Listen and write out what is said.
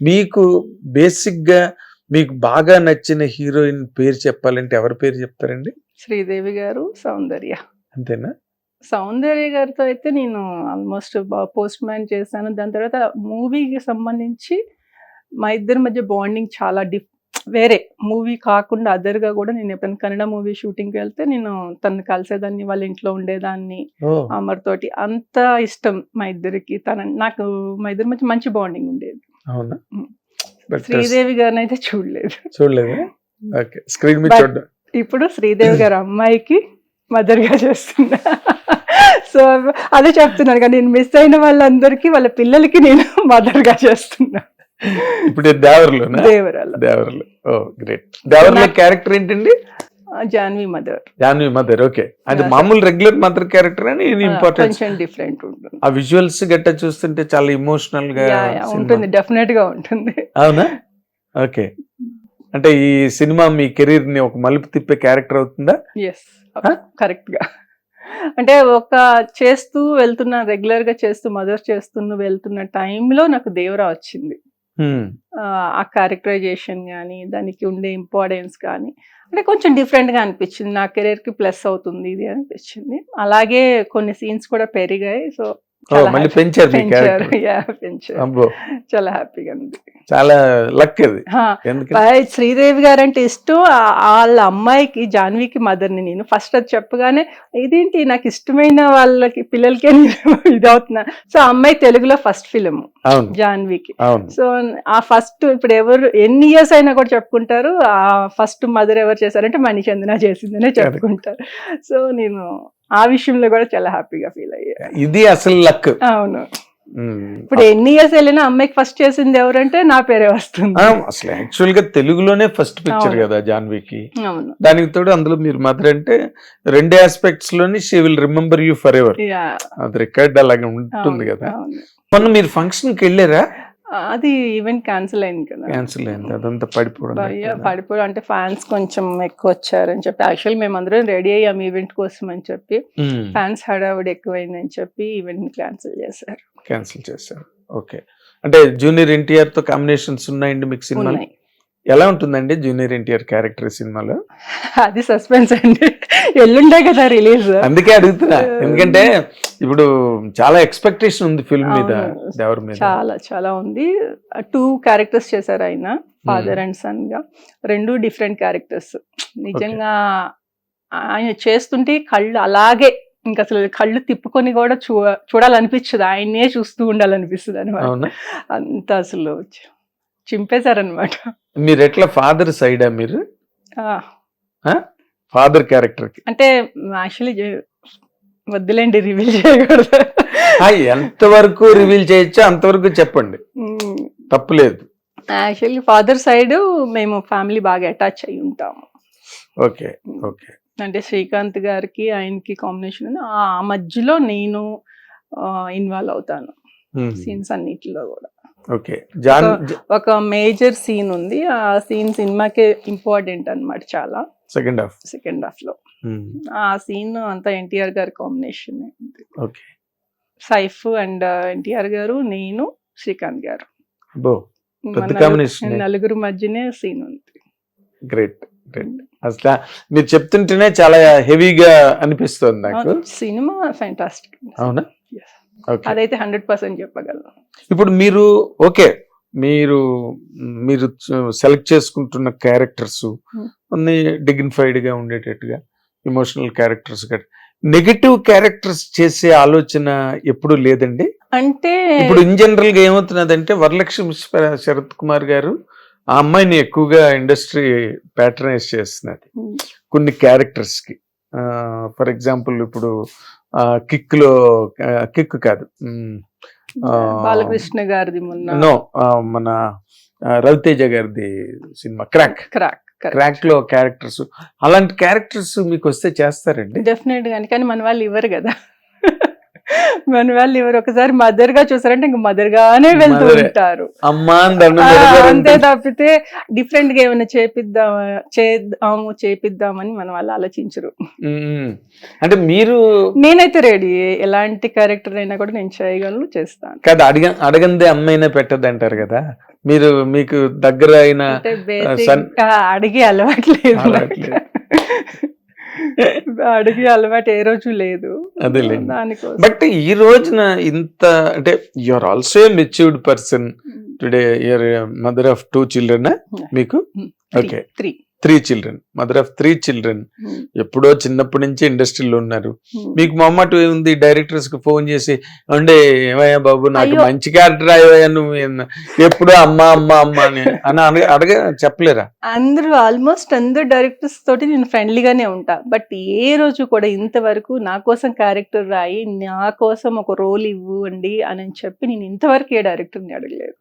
మీకు బేసిక్ గా మీకు బాగా నచ్చిన హీరోయిన్ పేరు చెప్పాలంటే ఎవరి పేరు చెప్తారండి? శ్రీదేవి గారు, సౌందర్య. అంతేనా? సౌందర్య గారితో అయితే నేను ఆల్మోస్ట్ పోస్ట్ మ్యాన్ చేశాను. దాని తర్వాత మూవీకి సంబంధించి మా ఇద్దరి మధ్య బాండింగ్ చాలా వేరే మూవీ కాకుండా అదర్గా కూడా నేను ఎప్పుడైనా కన్నడ మూవీ షూటింగ్కి వెళ్తే నేను తను కలిసేదాన్ని, వాళ్ళ ఇంట్లో ఉండేదాన్ని. అమర్ తోటి అంత ఇష్టం మా ఇద్దరికి. నాకు మా ఇద్దరి మధ్య మంచి బాండింగ్ ఉండేది. అవునా? శ్రీదేవి గారిని అయితే చూడలేదు. స్క్రీన్ మీద చూడడం. ఇప్పుడు శ్రీదేవి గారి అమ్మాయికి మదర్గా చేస్తున్నా. సో అదే చెప్తున్నాను కదా, నేను మిస్ అయిన వాళ్ళందరికీ వాళ్ళ పిల్లలకి నేను మదర్గా చేస్తున్నా. ఇప్పుడు దేవరలో. ఓ గ్రేట్. దేవరలో క్యారెక్టర్ ఏంటండి? Janhvi mother. Janhvi mother. Okay. అది మామూలు రెగ్యులర్ మదర్ క్యారెక్టర్ అని ఇంపార్టెంట్, కొంచెం డిఫరెంట్ ఉంటుంది. ఆ విజువల్స్ గట్ట చూస్తుంటే చాలా ఎమోషనల్ గా ఉంటుంది. డెఫినెట్ గా ఉంటుంది. అవునా? ఓకే. అంటే ఈ సినిమా మీ కెరీర్ ని ఒక మలుపు తిప్పే క్యారెక్టర్ అవుతుందా? ఎస్, కరెక్ట్ గా. అంటే ఒక చేస్తూ వెళ్తున్న, రెగ్యులర్ గా చేస్తూ మదర్ వెళ్తున్న టైంలో నాకు దేవరా వచ్చింది. ఆ క్యారెక్టరైజేషన్ కానీ, దానికి ఉండే ఇంపార్టెన్స్ కానీ అంటే కొంచెం డిఫరెంట్ గా అనిపించింది. నా కెరీర్ కి ప్లస్ అవుతుంది ఇది అనిపించింది. అలాగే కొన్ని సీన్స్ కూడా పెరిగాయి. సో పెంచారు. చాలా హ్యాపీగా ఉంది. చాలా లక్ అది. శ్రీదేవి గారు అంటే ఇష్టం. వాళ్ళ అమ్మాయికి, జాన్వికి మదర్ని నేను ఫస్ట్ అది చెప్పగానే ఇదేంటి నాకు ఇష్టమైన వాళ్ళకి పిల్లలకే ఇది అవుతున్నా. సో అమ్మాయి తెలుగులో ఫస్ట్ ఫిలిం జాన్వికి. సో ఆ ఫస్ట్ ఇప్పుడు ఎవరు ఎన్ని ఇయర్స్ అయినా కూడా చెప్పుకుంటారు ఆ ఫస్ట్ మదర్ ఎవరు చేశారంటే మణిచందన చేసిందనే చెప్పుకుంటారు. సో నేను ఆ విషయంలో కూడా చాలా హ్యాపీగా ఫీల్ అయ్యా. ఇది అసలు లక్. అవును. ఇప్పుడు ఎన్ని ఇయర్స్ వెళ్ళినా అమ్మాయికి ఫస్ట్ చేసింది ఎవరంటే నా పేరే వస్తుంది. అసలు యాక్చువల్ గా తెలుగులోనే ఫస్ట్ పిక్చర్ కదా జాన్వికి. దానికి తోడు అందులో మీరు మదర్ అంటే రెండు ఆస్పెక్ట్స్ లోని she will remember you for ever. అది రికార్డ్ అలాగే ఉంటుంది కదా. మొన్న మీరు ఫంక్షన్ కి వెళ్ళారా? అది ఈవెంట్ క్యాన్సిల్ అయింది కదా. క్యాన్సిల్ అయింది. అదంతా పడిపోవడం అంటే ఫ్యాన్స్ కొంచెం ఎక్కువ వచ్చారని చెప్పి, యాక్చువల్ మేము అందరం రెడీ అయ్యాం ఈవెంట్ కోసం అని చెప్పి, ఫ్యాన్స్ హడావుడి ఎక్కువైందని చెప్పి ఈవెంట్ క్యాన్సిల్ చేశారు. ఓకే. అంటే జూనియర్ ఎన్టీఆర్ తో కాంబినేషన్స్ ఉన్నాయండి మీకు సినిమాలో? ఎలా ఉంటుందండి జూనియర్ ఎన్టీఆర్ క్యారెక్టర్ సినిమాలో? అది సస్పెన్స్ అండి, ఎల్లుండే కదా రిలీజ్. అందుకే అడుగుతున్నా, ఎందుకంటే ఇప్పుడు చాలా ఎక్స్పెక్టేషన్ ఉంది ఫిల్మ్ మీద, దేవర్ మీద. చాలా చాలా ఉంది. 2 క్యారెక్టర్స్ చేశారు ఆయన, ఫాదర్ అండ్ సన్ గా. 2 డిఫరెంట్ క్యారెక్టర్స్. నిజంగా ఆయన చేస్తుంటే కళ్ళు అలాగే ఇంకా అసలు కళ్ళు తిప్పుకొని కూడా చూడాలనిపించదు, ఆయన్నే చూస్తూ ఉండాలనిపిస్తుంది అనమాట. అంత అసలు చింపేశారనమాట. మీరు ఎట్లా ఫాదర్ సైడా? మీరు ఫాదర్ క్యారెక్టర్ అంటే యాక్చువల్లీ వద్దులేండి, రివీల్ చేయకూడదు. ఎంతవరకు రివీల్ చేయొచ్చో అంతవరకు చెప్పండి, తప్పులేదు. యాక్చువల్లీ ఫాదర్ సైడ్ మేము ఫ్యామిలీ బాగా అటాచ్ అయి ఉంటాము. ఓకే. ఓకే. అంటే శ్రీకాంత్ గారికి ఆయనకి కాంబినేషన్, ఆ మధ్యలో నేను ఇన్వాల్వ్ అవుతాను సీన్స్ అన్నిటిలో కూడా. ఓకే. ఒక మేజర్ సీన్ ఉంది, ఆ సీన్ సినిమాకే ఇంపార్టెంట్ అన్నమాట చాలా. సెకండ్ హాఫ్ లో ఆ సీన్ అంతా ఎన్టీఆర్ గారి కాంబినేషన్. సైఫ్ అండ్ ఎన్టీఆర్ గారు, నేను, శ్రీకాంత్ గారు, నలుగురు మధ్యనే సీన్ ఉంది. గ్రేట్. అసలు మీరు చెప్తుంటేనే చాలా హెవీగా అనిపిస్తుంది నాకు. Cinema fantastic. అవునా? అదైతే 100% చెప్పగలను. ఇప్పుడు మీరు మీరు సెలెక్ట్ చేసుకుంటున్న క్యారెక్టర్స్ అన్ని డిగ్నిఫైడ్ గా ఉండేటట్టుగా, ఎమోషనల్ క్యారెక్టర్స్, నెగటివ్ క్యారెక్టర్స్ చేసే ఆలోచన ఎప్పుడు లేదండి? అంటే ఇప్పుడు ఇన్ జనరల్ గా ఏమవుతున్నదంటే వరలక్ష్మి శరత్ కుమార్ గారు ఆ అమ్మాయిని ఎక్కువగా ఇండస్ట్రీ ప్యాటర్నైజ్ చేస్తున్నది కొన్ని క్యారెక్టర్స్ కి. ఫర్ ఎగ్జాంపుల్ ఇప్పుడు కిక్ కాదు, బాలకృష్ణ గారిది మన రవితేజ గారిది సినిమా క్రాక్ లో క్యారెక్టర్స్, అలాంటి క్యారెక్టర్స్ మీకు వస్తే చేస్తారండి? డెఫినెట్ గా. కానీ మన వాళ్ళు ఇవ్వరు కదా. మన వాళ్ళు ఎవరు ఒకసారి మదర్ గా చూసారంటే ఇంక మదర్ గానే వెళ్తూ ఉంటారు. అంతే తప్పితే డిఫరెంట్ గా ఏమైనా చేపిద్దామని మన వాళ్ళు ఆలోచించరు. అంటే నేనైతే రెడీ, ఎలాంటి క్యారెక్టర్ అయినా కూడా నేను చేయగలను, చేస్తాను కదా. అడగందే అమ్మైనా పెట్టద్దు అంటారు కదా. మీరు మీకు దగ్గర అయిన అంటే basic గా అడిగే అలవాట్లేదు అలవాట్లేదు. అడిగే అలవాటు ఏ రోజు లేదు. అదేలేండి. దానికోసం బట్ ఈ రోజున ఇంత అంటే you are also a matured person today, you're mother of 2 children మీకు? Okay, 3 children, mother of 3 children. ఎప్పుడో చిన్నప్పటి నుంచి ఇండస్ట్రీలో ఉన్నారు. మీకు మొమ్మట ఉంది డైరెక్టర్స్ కి ఫోన్ చేసి, అంటే ఏమయ్యా బాబు నాకు అయ్యో. మంచి క్యారెక్టర్ అయ్యా నువ్వు ఎప్పుడో అమ్మ అమ్మ అమ్మ అని అడగ చెప్పలేరా? అందరూ ఆల్మోస్ట్ అందరు డైరెక్టర్స్ తోటి నేను ఫ్రెండ్లీగానే ఉంటా. బట్ ఏ రోజు కూడా ఇంతవరకు నా కోసం క్యారెక్టర్ రాయి, నా కోసం ఒక రోల్ ఇవ్వండి అని చెప్పి నేను ఇంతవరకు ఏ డైరెక్టర్ని అడగలేదు.